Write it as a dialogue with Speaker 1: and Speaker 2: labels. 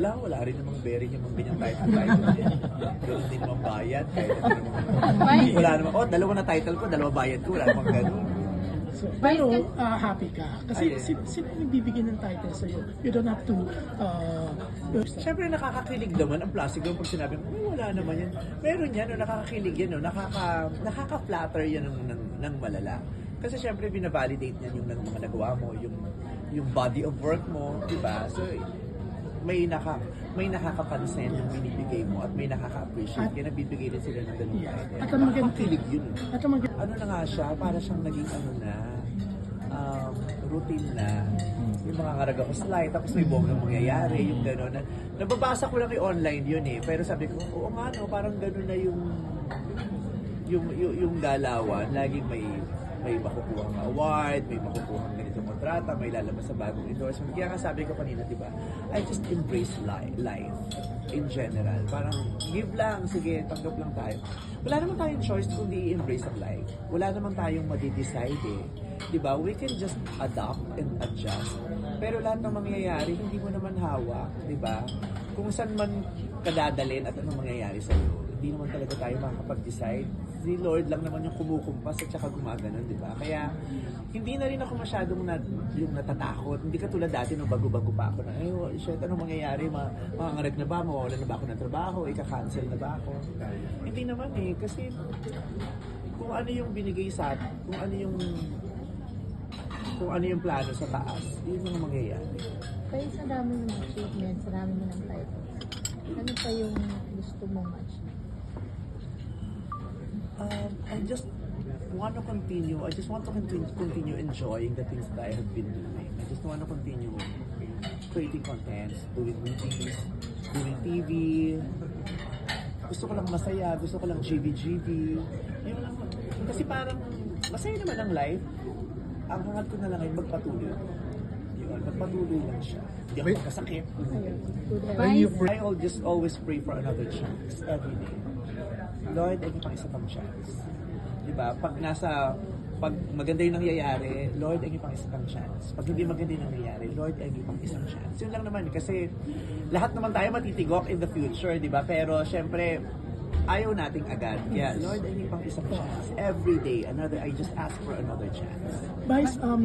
Speaker 1: wala rin namang bearing yung mga ganyang title. Ganun din naman bayad. Kahit wala naman, dalawa na title ko, dalawa bayad ko, wala namang ganun.
Speaker 2: So, pero happy ka kasi sino yung bibigyan ng title sa'yo? You don't have to
Speaker 1: Siyempre nakakakilig naman ang plastic pag sinabi mo, wala naman yan. Meron yan, nakakakilig yan, nakaka-flatter yan ng malala. Kasi siyempre binavalidate niyan yung mga nagawa mo, yung body of work mo, di ba? So may nakakapansin yung binibigay mo at may nakaka-appreciate kaya nabibigay din sila ng ganun.
Speaker 2: At ang
Speaker 1: Nakakakilig yun.
Speaker 2: At ang
Speaker 1: Ano na nga siya, para siyang naging routine na. Yung mga ngaraga ko slide, tapos may bonggang mangyayari, yung gano'n. Nababasa ko lang yung online yun pero sabi ko, oo nga no, parang gano'n na yung galawan, laging may makukuhang award, may makukuhang ganitong kontrata, may lalabas sa bagong endorsement. Kaya nga sabi ko kanina, di ba, I just embrace life in general. Parang give lang, sige, tanggap lang tayo. Wala naman tayong choice kundi i-embrace ang life. Wala naman tayong madi-decide Di ba? We can just adapt and adjust. Pero lahat ng mangyayari, hindi mo naman hawak. Di ba? Kung saan man kadadalin at anong mangyayari sa'yo, hindi naman talaga tayo makakapag-decide. Si Lord lang naman yung kumukumpas at saka gumaganon, di ba? Kaya, hindi na rin ako masyadong yung natatakot. Hindi katulad dati nung bago-bago pa ako na, shit, anong mangyayari? Mangangarap na ba? Mawawalan na ba ako ng trabaho? Ika-cancel na ba ako? Hindi naman kasi kung ano yung binigay sa atin, kung ano yung plano sa taas, yun yung mangyayari.
Speaker 3: Kaya sa dami mo ng achievements, sa dami mo ng titles, ano pa yung gusto mong achieve?
Speaker 1: I just want to continue. I just want to continue enjoying the things that I have been doing. I just want to continue creating contents, doing movies, doing TV. Gusto ko lang masaya, gusto ko lang GV. Yun lang. Kasi parang masaya naman ang life. Ang hangad ko na lang ay magpatuloy. Magpatuloy lang siya. Hindi ako magkasakit. I'll just always pray for another chance every day. Lord, ay pang isa pang chance. Diba? Pag maganda yung nangyayari, Lord, ay pang isa pang chance. Pag hindi maganda yung nangyayari, Lord, ay pang isang chance. Yun lang naman. Kasi lahat naman tayo matitigok in the future, diba? Pero syempre, ayaw nating agad. Kaya, Lord, ay pang isang chance. Every day, I just ask for another chance.
Speaker 2: Vice,